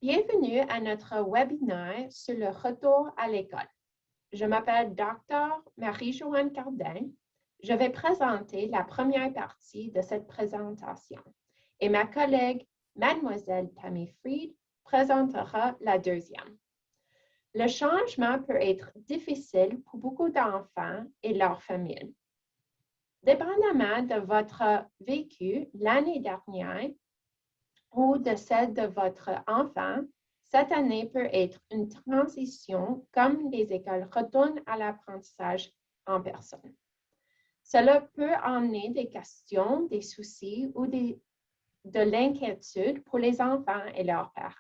Bienvenue à notre webinaire sur le retour à l'école. Je m'appelle Dr. Marie-Joanne Cardin. Je vais présenter la première partie de cette présentation et ma collègue, Mademoiselle Tammy Freed, présentera la deuxième. Le changement peut être difficile pour beaucoup d'enfants et leurs familles. Dépendamment de votre vécu l'année dernière, ou de celle de votre enfant, cette année peut être une transition comme les écoles retournent à l'apprentissage en personne. Cela peut emmener des questions, des soucis ou de l'inquiétude pour les enfants et leurs parents.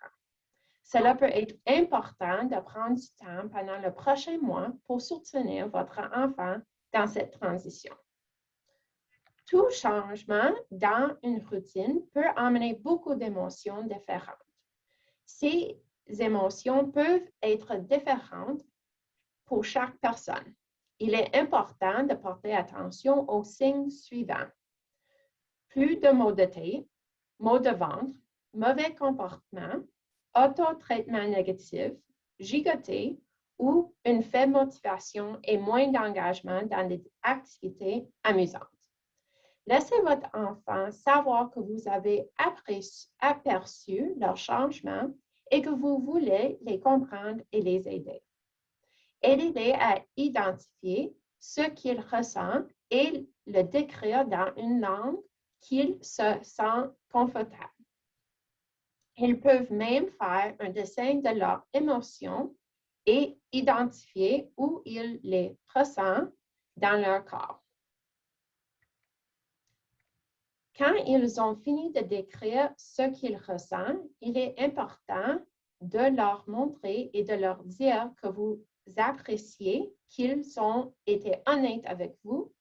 Cela peut être important de prendre du temps pendant le prochain mois pour soutenir votre enfant dans cette transition. Tout changement dans une routine peut emmener beaucoup d'émotions différentes. Ces émotions peuvent être différentes pour chaque personne. Il est important de porter attention aux signes suivants. Plus de maux de tête, maux de ventre, mauvais comportement, auto-traitement négatif, gigoter ou une faible motivation et moins d'engagement dans des activités amusantes. Laissez votre enfant savoir que vous avez aperçu leurs changements et que vous voulez les comprendre et les aider. Aidez-les à identifier ce qu'ils ressentent et le décrire dans une langue qu'ils se sentent confortables. Ils peuvent même faire un dessin de leurs émotions et identifier où ils les ressentent dans leur corps. Quand ils ont fini de décrire ce qu'ils ressentent, il est important de leur montrer et de leur dire que vous appréciez qu'ils ont été honnêtes avec vous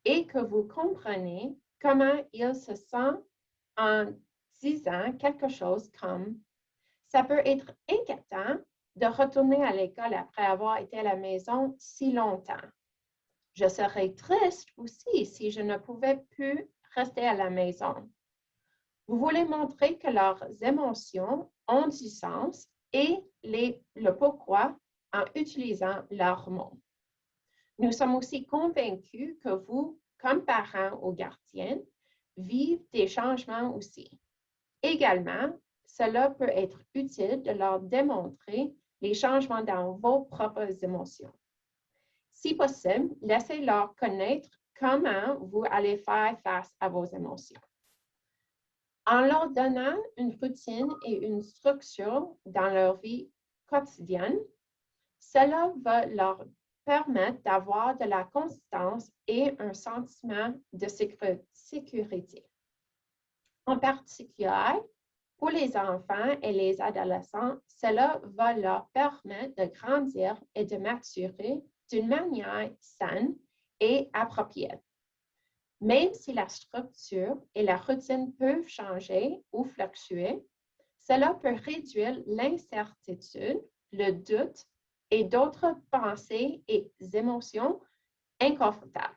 et que vous comprenez comment ils se sentent en disant quelque chose comme « Ça peut être inquiétant de retourner à l'école après avoir été à la maison si longtemps. Je serais triste aussi si je ne pouvais plus rester à la maison. » Vous voulez montrer que leurs émotions ont du sens et le pourquoi en utilisant leurs mots. Nous sommes aussi convaincus que vous, comme parents ou gardiens, vivez des changements aussi. Également, cela peut être utile de leur démontrer les changements dans vos propres émotions. Si possible, laissez-leur connaître comment vous allez faire face à vos émotions. En leur donnant une routine et une structure dans leur vie quotidienne, cela va leur permettre d'avoir de la consistance et un sentiment de sécurité. En particulier, pour les enfants et les adolescents, cela va leur permettre de grandir et de maturer d'une manière saine et appropriée. Même si la structure et la routine peuvent changer ou fluctuer, cela peut réduire l'incertitude, le doute et d'autres pensées et émotions inconfortables.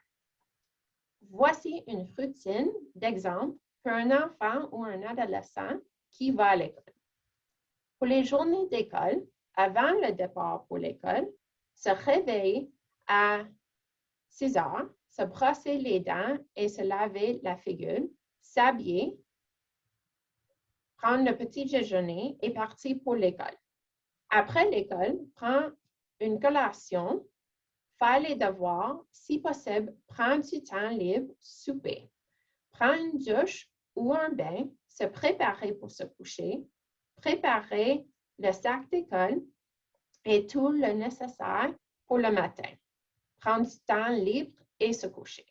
Voici une routine d'exemple pour un enfant ou un adolescent qui va à l'école. Pour les journées d'école, avant le départ pour l'école, se réveiller à 6 heures, se brosser les dents et se laver la figure, s'habiller, prendre le petit déjeuner et partir pour l'école. Après l'école, prendre une collation, faire les devoirs, si possible, prendre du temps libre, souper, prendre une douche ou un bain, se préparer pour se coucher, préparer le sac d'école et tout le nécessaire pour le matin. Prendre du temps libre et se coucher.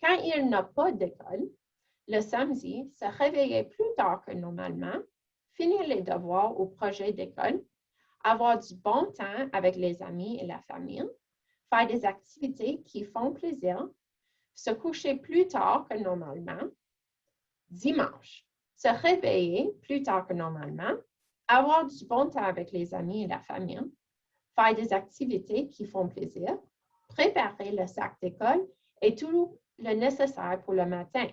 Quand il n'a pas d'école, le samedi, se réveiller plus tard que normalement, finir les devoirs ou projets d'école, avoir du bon temps avec les amis et la famille, faire des activités qui font plaisir, se coucher plus tard que normalement. Dimanche, se réveiller plus tard que normalement, avoir du bon temps avec les amis et la famille, faire des activités qui font plaisir, préparer le sac d'école et tout le nécessaire pour le matin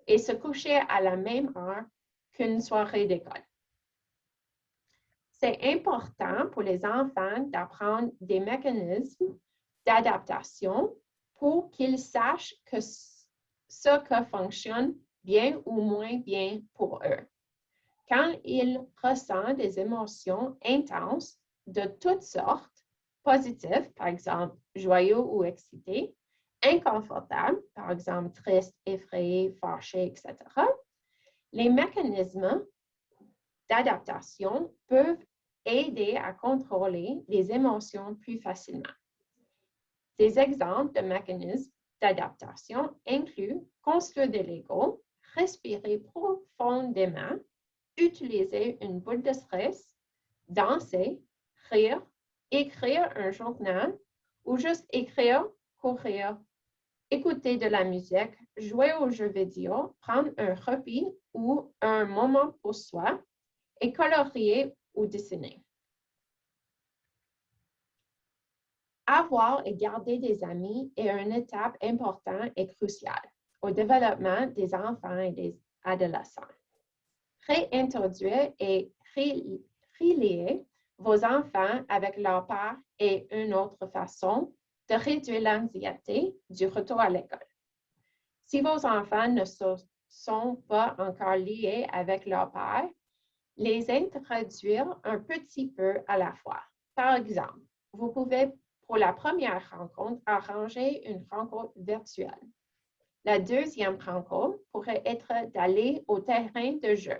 et se coucher à la même heure qu'une soirée d'école. C'est important pour les enfants d'apprendre des mécanismes d'adaptation pour qu'ils sachent que ce que fonctionne bien ou moins bien pour eux. Quand ils ressentent des émotions intenses de toutes sortes, positives, par exemple joyeux ou excités, inconfortables, par exemple triste, effrayé, fâché, etc., les mécanismes d'adaptation peuvent aider à contrôler les émotions plus facilement. Des exemples de mécanismes d'adaptation incluent construire des Legos, respirer profondément, utiliser une boule de stress, danser, rire, écrire un journal ou juste écrire, courir, écouter de la musique, jouer aux jeux vidéo, prendre un repas ou un moment pour soi et colorier ou dessiner. Avoir et garder des amis est une étape importante et cruciale au développement des enfants et des adolescents. Réintroduire et relier vos enfants avec leur père est une autre façon de réduire l'anxiété du retour à l'école. Si vos enfants ne sont pas encore liés avec leur père, les introduire un petit peu à la fois. Par exemple, vous pouvez, pour la première rencontre, arranger une rencontre virtuelle. La deuxième rencontre pourrait être d'aller au terrain de jeu.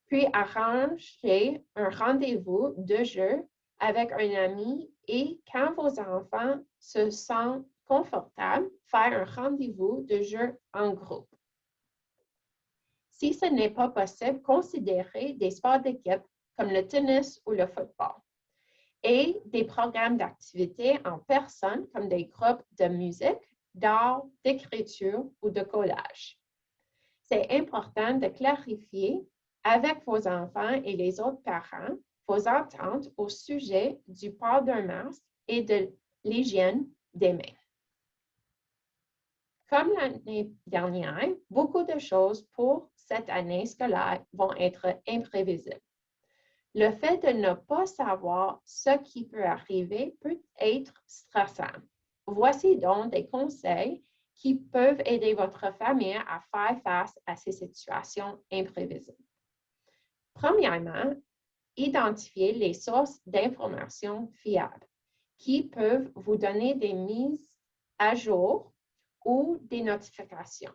Puis arranger un rendez-vous de jeu avec un ami et quand vos enfants se sentent confortables, faire un rendez-vous de jeu en groupe. Si ce n'est pas possible, considérez des sports d'équipe comme le tennis ou le football et des programmes d'activité en personne comme des groupes de musique, d'art, d'écriture ou de collage. C'est important de clarifier avec vos enfants et les autres parents vos attentes au sujet du port d'un masque et de l'hygiène des mains. Comme l'année dernière, beaucoup de choses pour cette année scolaire vont être imprévisibles. Le fait de ne pas savoir ce qui peut arriver peut être stressant. Voici donc des conseils qui peuvent aider votre famille à faire face à ces situations imprévisibles. Premièrement, identifiez les sources d'informations fiables qui peuvent vous donner des mises à jour ou des notifications,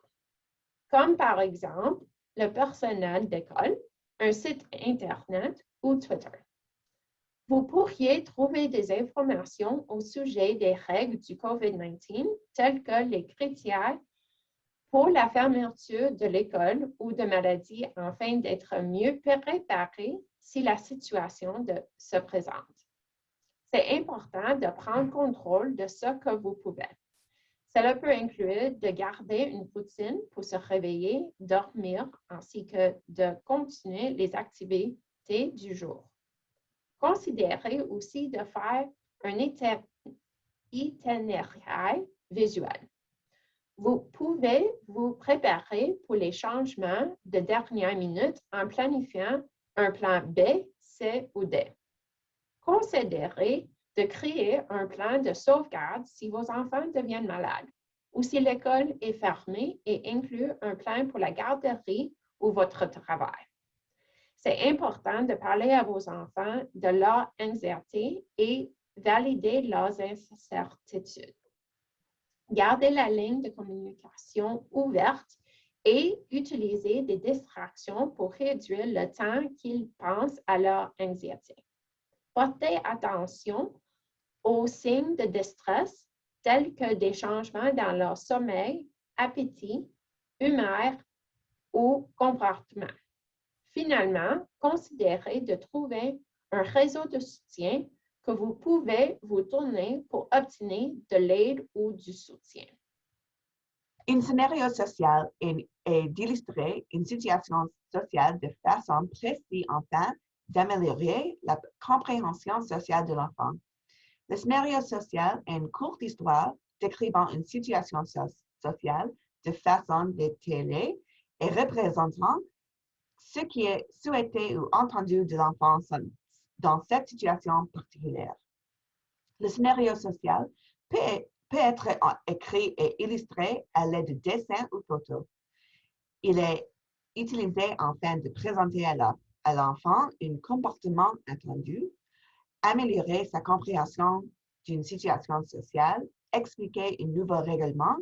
comme par exemple le personnel d'école, un site Internet ou Twitter. Vous pourriez trouver des informations au sujet des règles du COVID-19, telles que les critères pour la fermeture de l'école ou de maladie afin d'être mieux préparé si la situation se présente. C'est important de prendre contrôle de ce que vous pouvez. Cela peut inclure de garder une routine pour se réveiller, dormir, ainsi que de continuer les activités du jour. Considérez aussi de faire un itinéraire visuel. Vous pouvez vous préparer pour les changements de dernière minute en planifiant un plan B, C ou D. Considérez de créer un plan de sauvegarde si vos enfants deviennent malades ou si l'école est fermée et inclure un plan pour la garderie ou votre travail. C'est important de parler à vos enfants de leur anxiété et valider leurs incertitudes. Gardez la ligne de communication ouverte et utilisez des distractions pour réduire le temps qu'ils pensent à leur anxiété. Portez attention aux signes de détresse tels que des changements dans leur sommeil, appétit, humeur ou comportement. Finalement, considérez de trouver un réseau de soutien que vous pouvez vous tourner pour obtenir de l'aide ou du soutien. Un scénario social est d'illustrer une situation sociale de façon précise afin d'améliorer la compréhension sociale de l'enfant. Le scénario social est une courte histoire décrivant une situation sociale de façon détaillée et représentant ce qui est souhaité ou entendu de l'enfant dans cette situation particulière. Le scénario social peut être écrit et illustré à l'aide de dessins ou photos. Il est utilisé afin de présenter à l'enfant un comportement attendu, améliorer sa compréhension d'une situation sociale, expliquer un nouveau règlement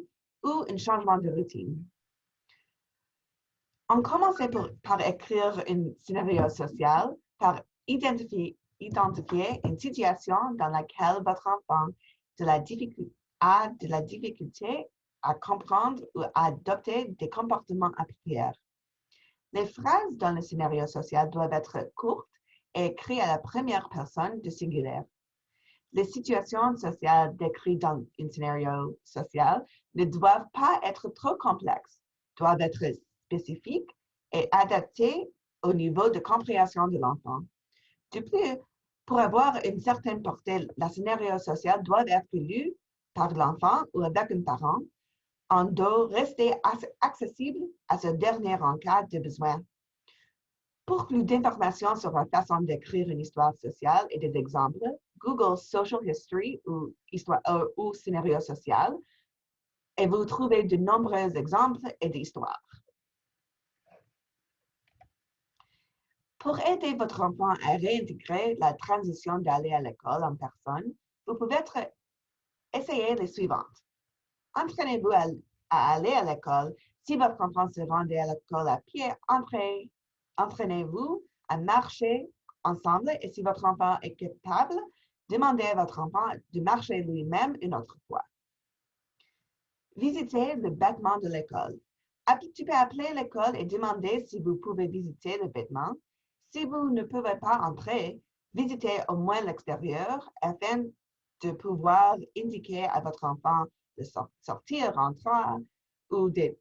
ou un changement de routine. On commence par écrire un scénario social, par identifier une situation dans laquelle votre enfant a de la difficulté à comprendre ou à adopter des comportements appropriés. Les phrases dans le scénario social doivent être courtes et écrites à la première personne du singulier. Les situations sociales décrites dans un scénario social ne doivent pas être trop complexes, doivent être spécifiques et adaptées au niveau de compréhension de l'enfant. De plus, pour avoir une certaine portée, le scénario social doit être lu par l'enfant ou avec un parent. On doit rester accessible à ce dernier en cas de besoin. Pour plus d'informations sur la façon d'écrire une histoire sociale et des exemples, Google Social History ou scénario social et vous trouvez de nombreux exemples et d'histoires. Pour aider votre enfant à réintégrer la transition d'aller à l'école en personne, vous pouvez essayer les suivantes. Entraînez-vous à aller à l'école. Si votre enfant se rendait à l'école à pied, entraînez-vous à marcher ensemble et si votre enfant est capable, demandez à votre enfant de marcher lui-même une autre fois. Visitez le bâtiment de l'école. Tu peux appeler l'école et demander si vous pouvez visiter le bâtiment. Si vous ne pouvez pas entrer, visitez au moins l'extérieur afin de pouvoir indiquer à votre enfant de sortir, rentrer,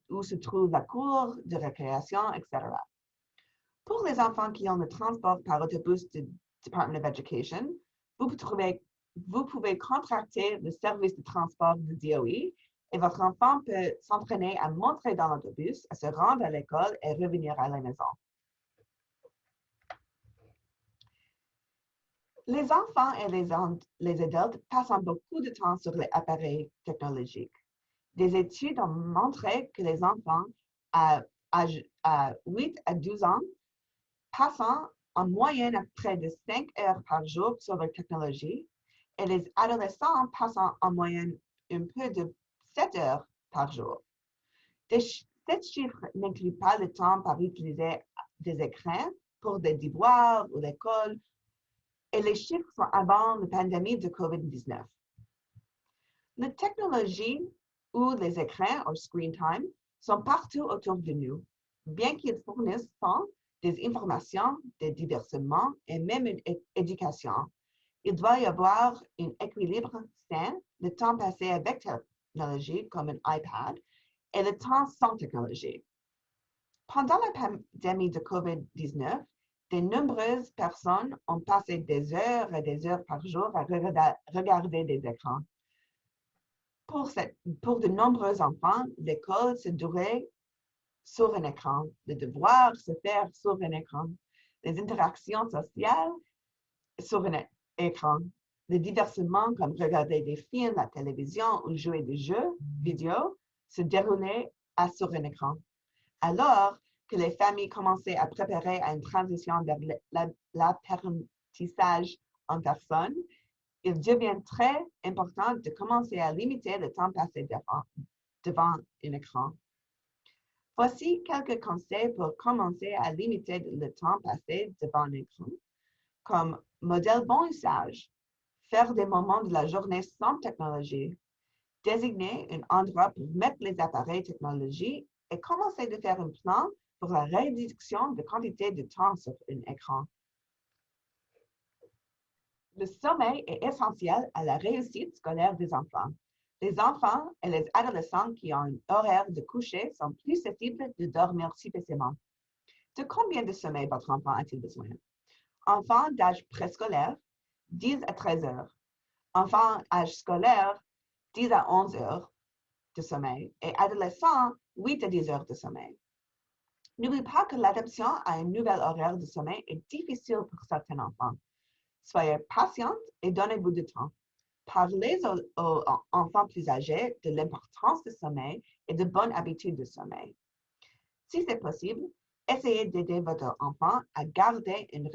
où se trouve la cour de récréation, etc. Pour les enfants qui ont le transport par autobus du Department of Education, vous pouvez contracter le service de transport du DOE et votre enfant peut s'entraîner à monter dans l'autobus, à se rendre à l'école et revenir à la maison. Les enfants et les adultes passent beaucoup de temps sur les appareils technologiques. Des études ont montré que les enfants à 8 à 12 ans passent en moyenne près de 5 heures par jour sur la technologie et les adolescents passent en moyenne un peu de 7 heures par jour. Cet chiffre n'inclut pas le temps par utiliser des écrans pour des devoirs ou l'école et les chiffres sont avant la pandémie de COVID-19. La technologie ou les écrans, ou screen time, sont partout autour de nous, bien qu'ils fournissent des informations, des divertissements et même une éducation. Il doit y avoir un équilibre sain, le temps passé avec technologie comme un iPad et le temps sans technologie. Pendant la pandémie de COVID-19, de nombreuses personnes ont passé des heures et des heures par jour à regarder des écrans. Pour de nombreux enfants, l'école se déroule sur un écran. Le devoir se fait sur un écran. Les interactions sociales sur un écran. Le divertissement comme regarder des films, la télévision ou jouer des jeux vidéo se déroulait sur un écran. Alors que les familles commençaient à préparer à une transition vers l'apprentissage en personne, il devient très important de commencer à limiter le temps passé devant un écran. Voici quelques conseils pour commencer à limiter le temps passé devant un écran. Comme modèle bon usage, faire des moments de la journée sans technologie, désigner un endroit pour mettre les appareils technologiques et commencer de faire un plan pour la réduction de quantité de temps sur un écran. Le sommeil est essentiel à la réussite scolaire des enfants. Les enfants et les adolescents qui ont un horaire de coucher sont plus susceptibles de dormir suffisamment. De combien de sommeil votre enfant a-t-il besoin? Enfants d'âge préscolaire, 10 à 13 heures. Enfants d'âge scolaire, 10 à 11 heures de sommeil. Et adolescents, 8 à 10 heures de sommeil. N'oubliez pas que l'adaptation à un nouvel horaire de sommeil est difficile pour certains enfants. Soyez patiente et donnez-vous du temps. Parlez aux enfants plus âgés de l'importance du sommeil et de bonnes habitudes de sommeil. Si c'est possible, essayez d'aider votre enfant à garder une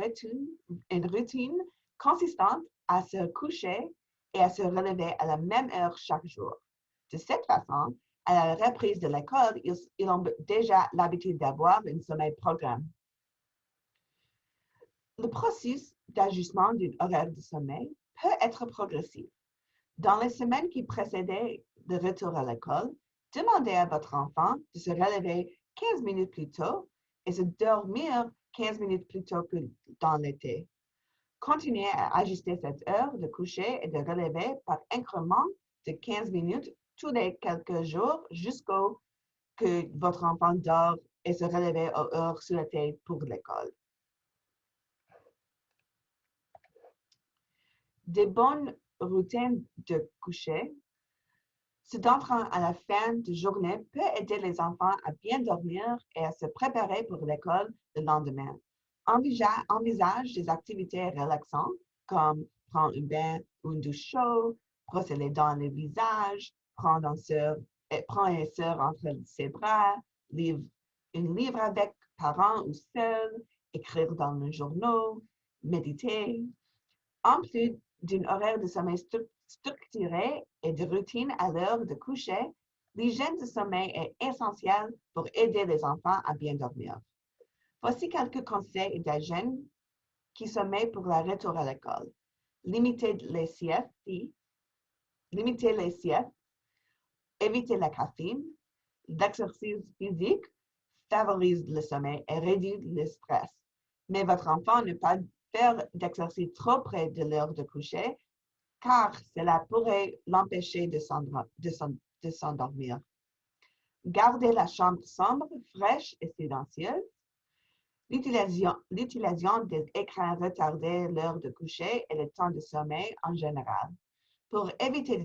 routine consistante à se coucher et à se relever à la même heure chaque jour. De cette façon, à la reprise de l'école, ils ont déjà l'habitude d'avoir un sommeil programmé. Le processus d'ajustement d'un horaire de sommeil peut être progressif. Dans les semaines qui précédaient le retour à l'école, demandez à votre enfant de se relever 15 minutes plus tôt et se dormir 15 minutes plus tôt que dans l'été. Continuez à ajuster cette heure de coucher et de relever par incrément de 15 minutes tous les quelques jours jusqu'à que votre enfant dort et se relève aux heures souhaitées pour l'école. Des bonnes routines de coucher se d'entraîner à la fin de journée peut aider les enfants à bien dormir et à se préparer pour l'école le lendemain. Envisage des activités relaxantes comme prendre un bain ou une douche chaude, brosser les dents et le visage, prendre un sœur entre ses bras, lire un livre avec parents ou seul, écrire dans le journal, méditer. En plus d'un horaire de sommeil structuré et de routine à l'heure de coucher, l'hygiène de sommeil est essentielle pour aider les enfants à bien dormir. Voici quelques conseils d'hygiène qui sommeil pour le retour à l'école. Limitez les siestes, évitez la caféine, l'exercice physique favorise le sommeil et réduit le stress. Mais votre enfant ne peut pas faire d'exercice trop près de l'heure de coucher car cela pourrait l'empêcher de s'endormir. Gardez la chambre sombre, fraîche et silencieuse. L'utilisation des écrans retardait l'heure de coucher et le temps de sommeil en général. Pour éviter les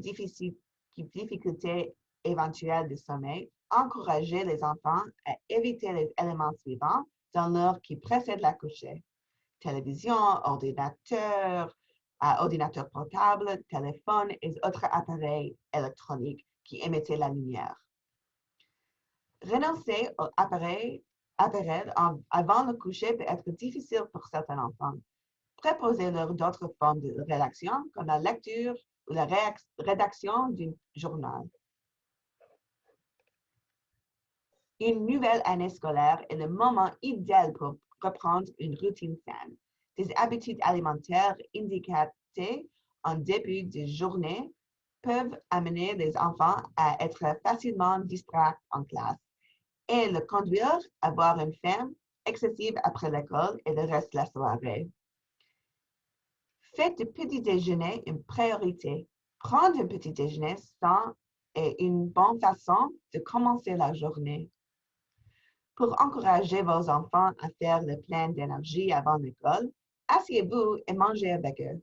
difficultés éventuelles de sommeil, encouragez les enfants à éviter les éléments suivants dans l'heure qui précède la coucher. Télévision, ordinateur portable, téléphone et autres appareils électroniques qui émettaient la lumière. Renoncer aux appareils avant le coucher peut être difficile pour certains enfants. Proposez-leur d'autres formes de relaxation comme la lecture ou la rédaction d'un journal. Une nouvelle année scolaire est le moment idéal pour reprendre une routine saine. Des habitudes alimentaires indiquées en début de journée peuvent amener les enfants à être facilement distraits en classe et le conduire à avoir une faim excessive après l'école et le reste de la soirée. Faites du petit déjeuner une priorité. Prendre un petit déjeuner sain est une bonne façon de commencer la journée. Pour encourager vos enfants à faire le plein d'énergie avant l'école, asseyez-vous et mangez avec eux.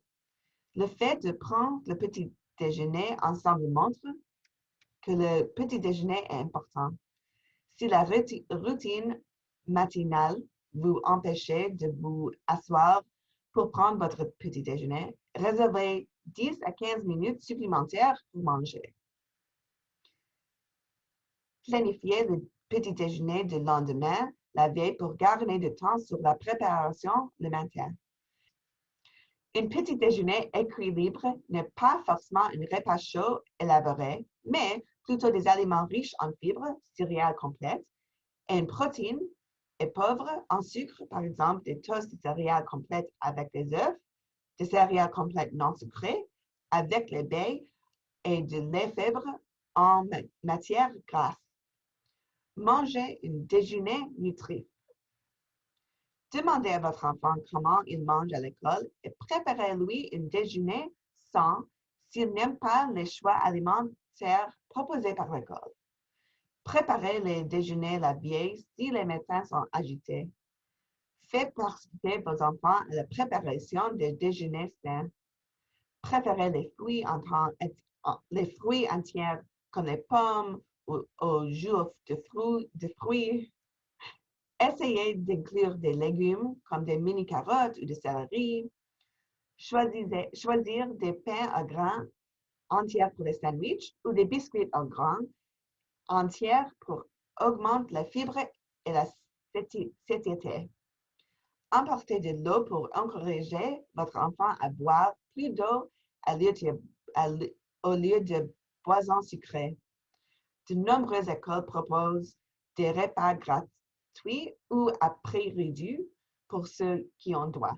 Le fait de prendre le petit déjeuner ensemble montre que le petit déjeuner est important. Si la routine matinale vous empêche de vous asseoir pour prendre votre petit déjeuner, réservez 10 à 15 minutes supplémentaires pour manger. Planifiez le petit déjeuner du lendemain, la veille, pour garder du temps sur la préparation le matin. Un petit déjeuner équilibré n'est pas forcément un repas chaud élaboré, mais plutôt des aliments riches en fibres, céréales complètes, et en protéines et pauvres en sucre, par exemple des toasts de céréales complètes avec des œufs, des céréales complètes non sucrées avec les baies et de lait fèvre en matière grasse. Mangez un déjeuner nutritif. Demandez à votre enfant comment il mange à l'école et préparez-lui un déjeuner sain s'il n'aime pas les choix alimentaires proposés par l'école. Préparez les déjeuners la veille si les matins sont agités. Faites participer vos enfants à la préparation des déjeuners sains. Préparez les fruits entiers comme les pommes ou jus de fruits. Essayez d'inclure des légumes comme des mini-carottes ou des céleri. Choisir des pains à grains entiers pour les sandwichs ou des biscuits à grains entiers pour augmenter la fibre et la satiété. Emportez de l'eau pour encourager votre enfant à boire plus d'eau au lieu de boissons sucrées. De nombreuses écoles proposent des repas gratuits ou à prix réduit pour ceux qui en doivent.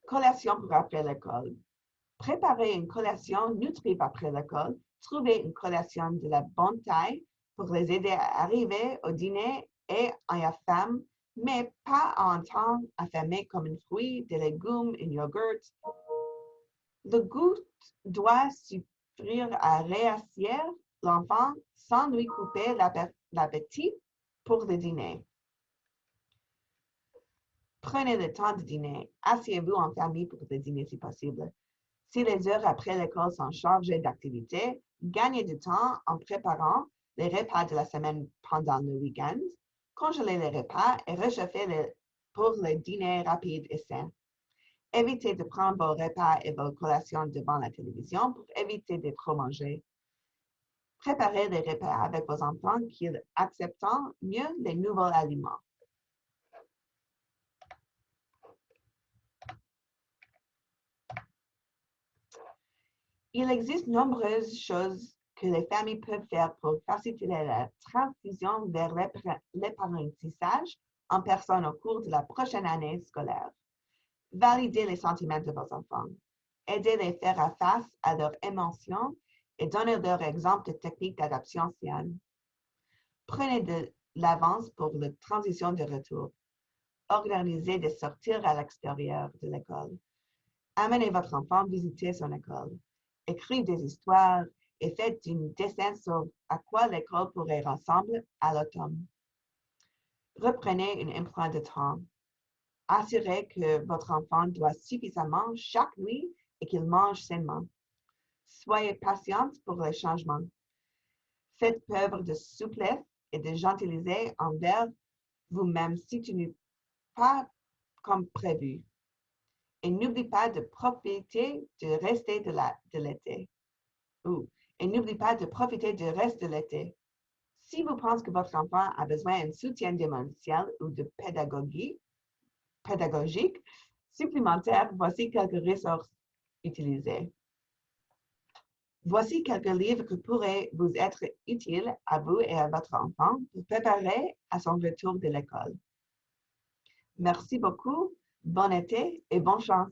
Collation pour après l'école. Préparez une collation nutritive après l'école. Trouvez une collation de la bonne taille pour les aider à arriver au dîner et à faim, mais pas en temps affamé comme un fruit, des légumes, un yogourt. Le goût doit suffire à réassier l'enfant sans lui couper l'appétit pour le dîner. Prenez le temps de dîner. Asseyez-vous en famille pour le dîner si possible. Si les heures après l'école sont chargées d'activités, gagnez du temps en préparant les repas de la semaine pendant le week-end. Congelez les repas et réchauffez-les pour le dîner rapide et sain. Évitez de prendre vos repas et vos collations devant la télévision pour éviter de trop manger. Préparez les repas avec vos enfants qui acceptent mieux les nouveaux aliments. Il existe nombreuses choses que les familles peuvent faire pour faciliter la transition vers l'apprentissage en personne au cours de la prochaine année scolaire. Validez les sentiments de vos enfants. Aidez-les à faire face à leurs émotions et donnez-leur exemple de techniques d'adaptation saine. Prenez de l'avance pour la transition de retour. Organisez des sorties à l'extérieur de l'école. Amenez votre enfant visiter son école. Écrivez des histoires et faites une dessin sur à quoi l'école pourrait ressembler à l'automne. Reprenez une empreinte de temps. Assurez que votre enfant dort suffisamment chaque nuit et qu'il mange sainement. Soyez patiente pour les changements. Faites preuve de souplesse et de gentillesse envers vous-même si tu n'es pas comme prévu. Et n'oublie pas de profiter du reste de l'été. Et n'oublie pas de profiter du reste de l'été. Si vous pensez que votre enfant a besoin d'un soutien démentiel ou de pédagogique supplémentaire, voici quelques ressources utilisées. Voici quelques livres qui pourraient vous être utiles à vous et à votre enfant pour préparer à son retour de l'école. Merci beaucoup, bon été et bonne chance.